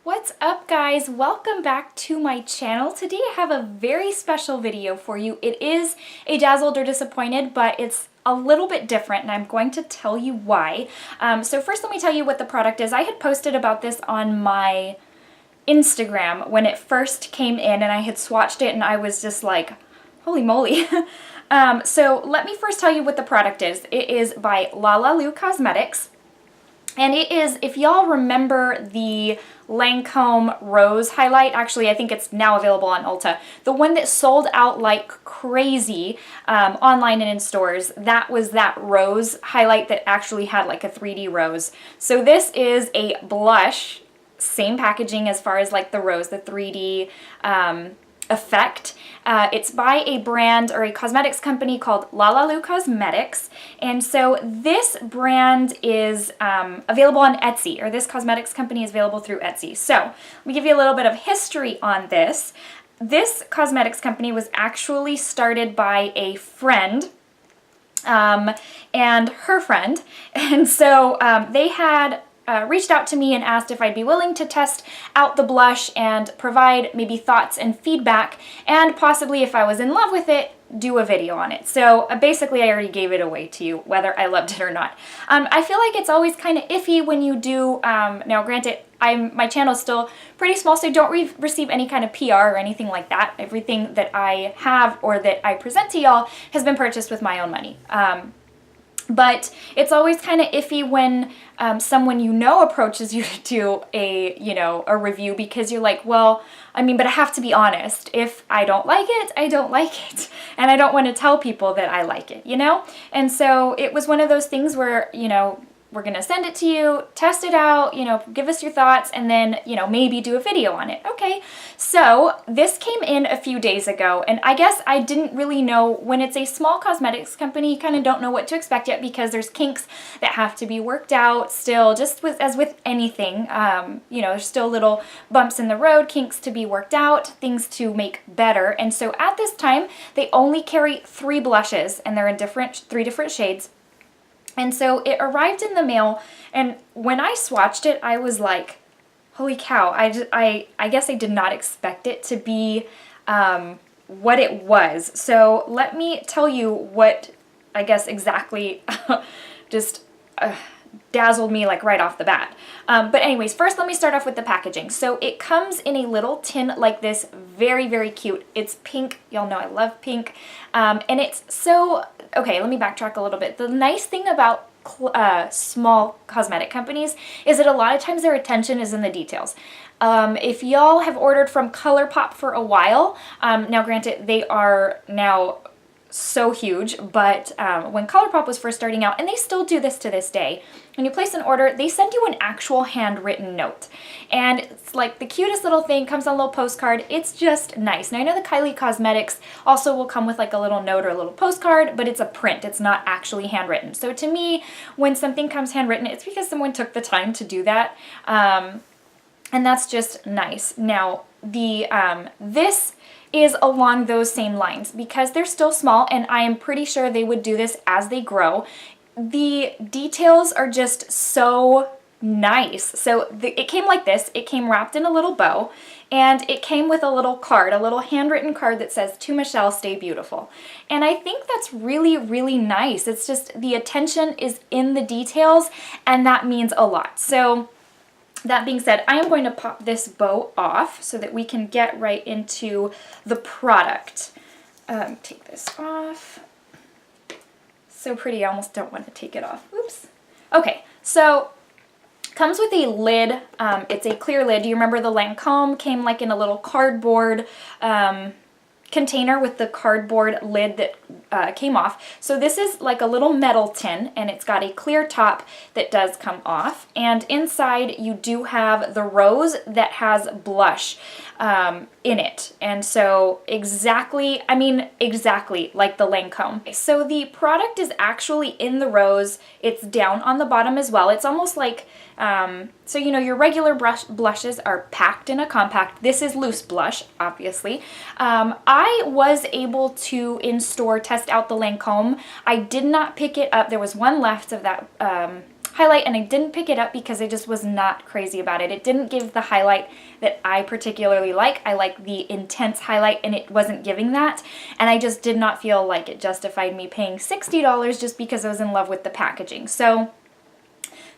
What's up, guys? Welcome back to my channel. Today I have a very special video for you. It is a Dazzled or Disappointed, but it's a little bit different and I'm going to tell you why. So first let me tell you what the product is. I had posted about this on my Instagram when it first came in and I had swatched it and I was just like, holy moly. So let me first tell you what the product is. It is by Lalalu Cosmetics. And it is, if y'all remember the Lancome Rose highlight, actually I think it's now available on Ulta, the one that sold out like crazy online and in stores, that was that rose highlight that actually had like a 3D rose. So this is a blush, same packaging as far as like the rose, the 3D effect. It's by a brand or a cosmetics company called Lalalu Cosmetics, and so this brand is available on Etsy, or this cosmetics company is available through Etsy. So let me give you a little bit of history on this. This cosmetics company was actually started by a friend and her friend, and so they had reached out to me and asked if I'd be willing to test out the blush and provide maybe thoughts and feedback, and possibly if I was in love with it, do a video on it. So basically I already gave it away to you, whether I loved it or not. I feel like it's always kind of iffy when you do, now granted, my channel is still pretty small, so I don't receive any kind of PR or anything like that. Everything that I have or that I present to y'all has been purchased with my own money. But it's always kind of iffy when someone you know approaches you to do a review, because you're like, well, I mean, but I have to be honest. If I don't like it, I don't like it. And I don't want to tell people that I like it, you know? And so it was one of those things where, we're going to send it to you, test it out, give us your thoughts, and then, maybe do a video on it. Okay, so this came in a few days ago, and I guess I didn't really know, when it's a small cosmetics company, you kind of don't know what to expect yet, because there's kinks that have to be worked out still, just as with anything. There's still little bumps in the road, kinks to be worked out, things to make better. And so at this time, they only carry 3 blushes, and they're in 3 different shades. And so it arrived in the mail, and when I swatched it, I was like, holy cow, I guess I did not expect it to be what it was. So let me tell you what, I guess, exactly just dazzled me like right off the bat. But anyways, first let me start off with the packaging. So it comes in a little tin like this, very, very cute. It's pink. Y'all know I love pink. And it's so, okay, let me backtrack a little bit. The nice thing about small cosmetic companies is that a lot of times their attention is in the details. If y'all have ordered from ColourPop for a while, now granted they are now so huge, but when ColourPop was first starting out, and they still do this to this day, when you place an order, they send you an actual handwritten note. And it's like the cutest little thing, comes on a little postcard. It's just nice. Now I know the Kylie Cosmetics also will come with like a little note or a little postcard, but it's a print. It's not actually handwritten. So to me, when something comes handwritten, it's because someone took the time to do that. And that's just nice. Now, this is along those same lines, because they're still small, and I am pretty sure they would do this as they grow. The details are just so nice. So it came like this. It came wrapped in a little bow, and it came with a little card, a little handwritten card that says, "To Michelle, stay beautiful." And I think that's really, really nice. It's just the attention is in the details, and that means a lot. So that being said, I am going to pop this bow off so that we can get right into the product. Take this off. So pretty, I almost don't want to take it off. Oops. Okay, so comes with a lid. It's a clear lid. Do you remember the Lancome came like in a little cardboard container with the cardboard lid that came off? So this is like a little metal tin, and it's got a clear top that does come off, and inside you do have the rose that has blush in it. And so exactly like the Lancome. So the product is actually in the rose. It's down on the bottom as well. It's almost like, so your regular blushes are packed in a compact. This is loose blush, obviously. I was able to in store test out the Lancome. I did not pick it up. There was one left of that highlight, and I didn't pick it up because I just was not crazy about it. It didn't give the highlight that I particularly like. I like the intense highlight, and it wasn't giving that, and I just did not feel like it justified me paying $60 just because I was in love with the packaging. So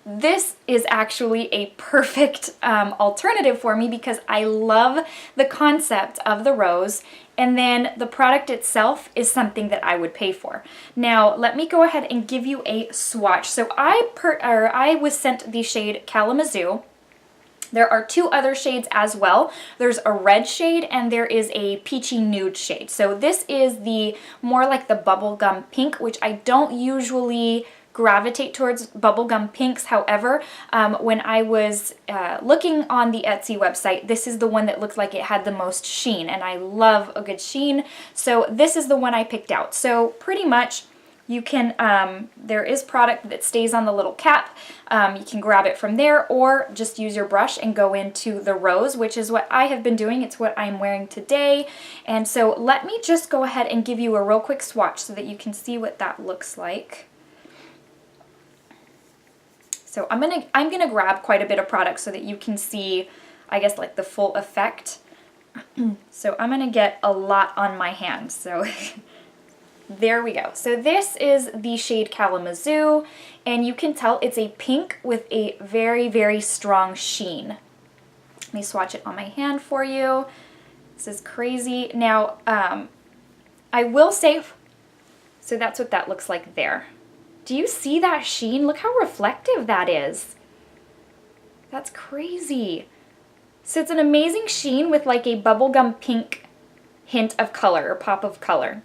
this is actually a perfect alternative for me because I love the concept of the rose, and then the product itself is something that I would pay for. Now, let me go ahead and give you a swatch. So I was sent the shade Kalamazoo. There are two other shades as well. There's a red shade and there is a peachy nude shade. So this is the more like the bubblegum pink, which I don't usually gravitate towards bubblegum pinks. However, when I was looking on the Etsy website, this is the one that looked like it had the most sheen, and I love a good sheen. So this is the one I picked out. So pretty much you can, there is product that stays on the little cap. You can grab it from there or just use your brush and go into the rose, which is what I have been doing. It's what I'm wearing today. And so let me just go ahead and give you a real quick swatch so that you can see what that looks like. So I'm gonna grab quite a bit of product so that you can see, I guess, like the full effect. So I'm gonna get a lot on my hand. So there we go. So this is the shade Kalamazoo, and you can tell it's a pink with a very, very strong sheen. Let me swatch it on my hand for you. This is crazy. Now, I will say, so that's what that looks like there. Do you see that sheen? Look how reflective that is. That's crazy. So it's an amazing sheen with like a bubblegum pink hint of color or pop of color.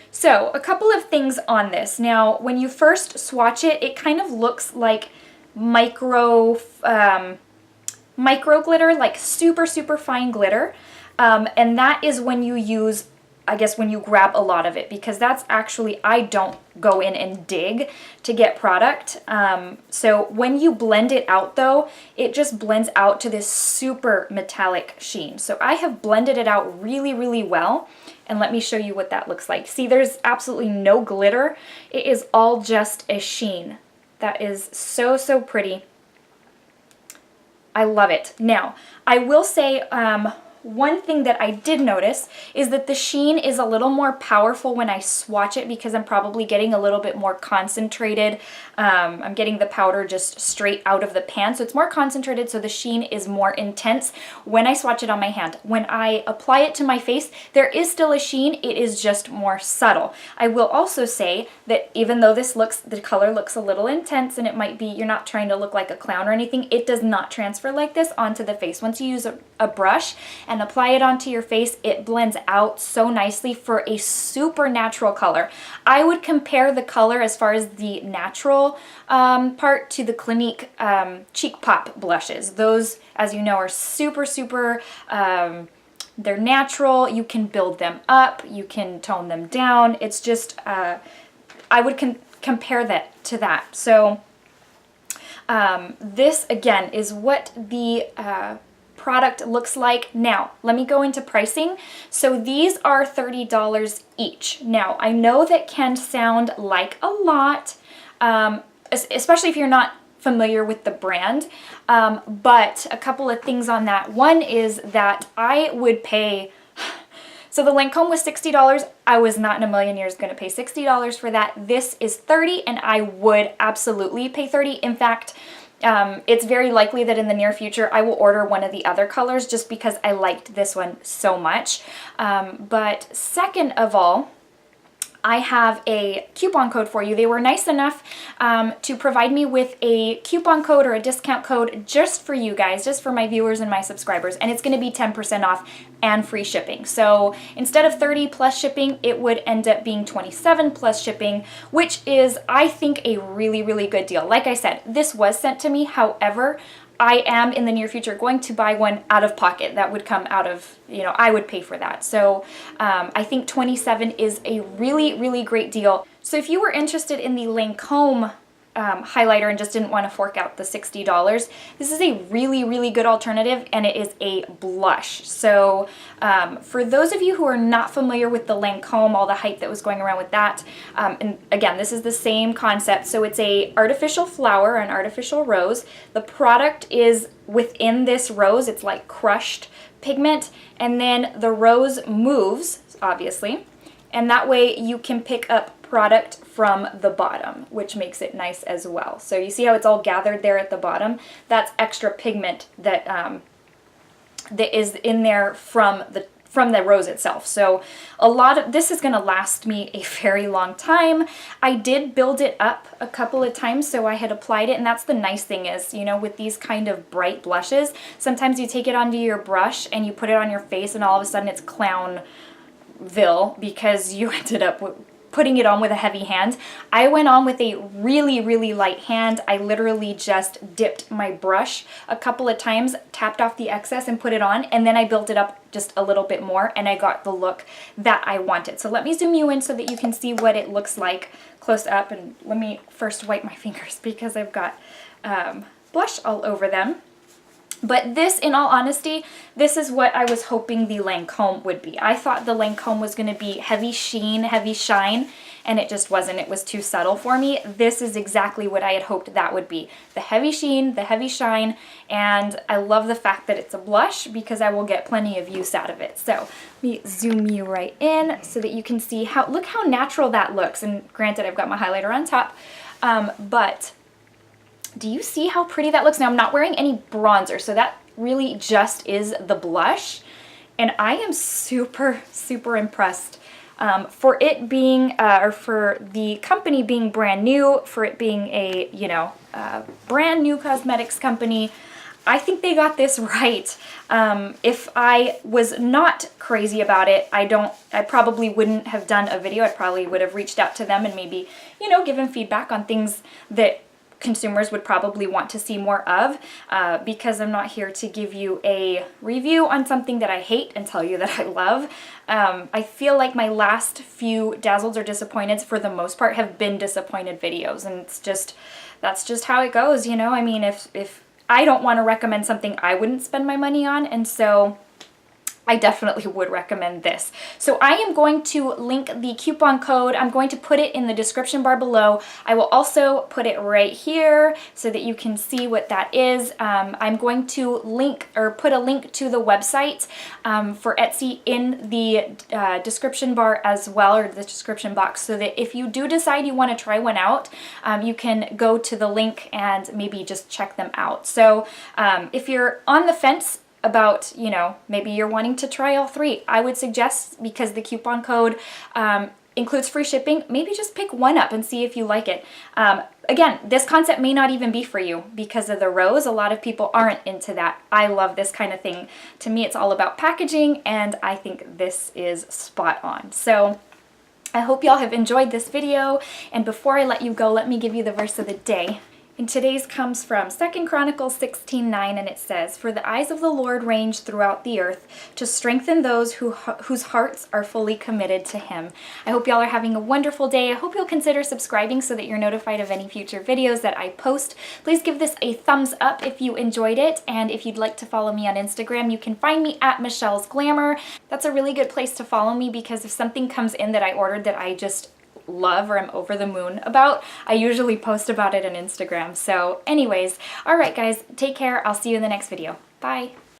So a couple of things on this. Now, when you first swatch it, it kind of looks like micro glitter, like super, super fine glitter. And that is when you use, I guess, when you grab a lot of it, because that's actually, I don't go in and dig to get product. So when you blend it out though, it just blends out to this super metallic sheen. So I have blended it out really, really well. And let me show you what that looks like. See, there's absolutely no glitter. It is all just a sheen. That is so, so pretty. I love it. Now, I will say, one thing that I did notice is that the sheen is a little more powerful when I swatch it because I'm probably getting a little bit more concentrated. I'm getting the powder just straight out of the pan, so it's more concentrated, so the sheen is more intense when I swatch it on my hand. When I apply it to my face, there is still a sheen, it is just more subtle. I will also say that even though this looks, the color looks a little intense and it might be, you're not trying to look like a clown or anything, it does not transfer like this onto the face. Once you use a brush and apply it onto your face, it blends out so nicely for a super natural color. I would compare the color as far as the natural part to the Clinique Cheek Pop blushes. Those, as you know, are super, super, they're natural. You can build them up, you can tone them down. It's just, I would compare that to that. So this, again, is what the product looks like. Now, let me go into pricing. So these are $30 each. Now, I know that can sound like a lot, especially if you're not familiar with the brand, but a couple of things on that. One is that I would pay, so the Lancome was $60. I was not in a million years going to pay $60 for that. This is $30, and I would absolutely pay $30. In fact, it's very likely that in the near future I will order one of the other colors just because I liked this one so much. But second of all, I have a coupon code for you. They were nice enough to provide me with a coupon code or a discount code just for you guys, just for my viewers and my subscribers, and it's going to be 10% off and free shipping. So instead of 30 plus shipping, it would end up being 27 plus shipping, which is, I think, a really, really good deal. Like I said, this was sent to me. However, I am in the near future going to buy one out of pocket. That would come out of, you know, I would pay for that. So I think 27 is a really, really great deal. So if you were interested in the Lancome highlighter and just didn't want to fork out the $60. This is a really, really good alternative, and it is a blush. So for those of you who are not familiar with the Lancome, all the hype that was going around with that, and again, this is the same concept. So it's a artificial flower, an artificial rose. The product is within this rose. It's like crushed pigment, and then the rose moves, obviously, and that way you can pick up product from the bottom, which makes it nice as well. So you see how it's all gathered there at the bottom? That's extra pigment that that is in there from the rose itself. So a lot of this is going to last me a very long time. I did build it up a couple of times, so I had applied it, and that's the nice thing is, you know, with these kind of bright blushes, sometimes you take it onto your brush and you put it on your face and all of a sudden it's Clownville because you ended up putting it on with a heavy hand. I went on with a really, really light hand. I literally just dipped my brush a couple of times, tapped off the excess and put it on, and then I built it up just a little bit more and I got the look that I wanted. So let me zoom you in so that you can see what it looks like close up, and let me first wipe my fingers because I've got blush all over them. But this, in all honesty, this is what I was hoping the Lancome would be. I thought the Lancome was going to be heavy sheen, heavy shine, and it just wasn't. It was too subtle for me. This is exactly what I had hoped that would be. The heavy sheen, the heavy shine, and I love the fact that it's a blush because I will get plenty of use out of it. So let me zoom you right in so that you can see how, look how natural that looks. And granted, I've got my highlighter on top, but do you see how pretty that looks? Now, I'm not wearing any bronzer, so that really just is the blush. And I am super, super impressed. For it being, or for the company being brand new, for it being a, you know, brand new cosmetics company, I think they got this right. If I was not crazy about it, I probably wouldn't have done a video. I probably would have reached out to them and maybe, you know, given feedback on things that consumers would probably want to see more of, because I'm not here to give you a review on something that I hate and tell you that I love. I feel like my last few Dazzled or Disappointeds for the most part have been disappointed videos, and it's just, that's just how it goes, you know? I mean, if I don't want to recommend something I wouldn't spend my money on, and so I definitely would recommend this. So I am going to link the coupon code. I'm going to put it in the description bar below. I will also put it right here so that you can see what that is. I'm going to link or put a link to the website for Etsy in the description bar as well, or the description box, so that if you do decide you want to try one out, you can go to the link and maybe just check them out. So if you're on the fence about, you know, maybe you're wanting to try all three, I would suggest, because the coupon code includes free shipping, maybe just pick one up and see if you like it. Again, this concept may not even be for you because of the rose. A lot of people aren't into that. I love this kind of thing. To me, it's all about packaging, and I think this is spot on. So I hope y'all have enjoyed this video, and before I let you go, let me give you the verse of the day. And today's comes from 2 Chronicles 16:9, and it says, "For the eyes of the Lord range throughout the earth to strengthen those whose hearts are fully committed to Him." I hope y'all are having a wonderful day. I hope you'll consider subscribing so that you're notified of any future videos that I post. Please give this a thumbs up if you enjoyed it, and if you'd like to follow me on Instagram, you can find me at Michelle's Glamour. That's a really good place to follow me, because if something comes in that I ordered that I just love or I'm over the moon about, I usually post about it on Instagram. So anyways, all right guys, take care. I'll see you in the next video. Bye.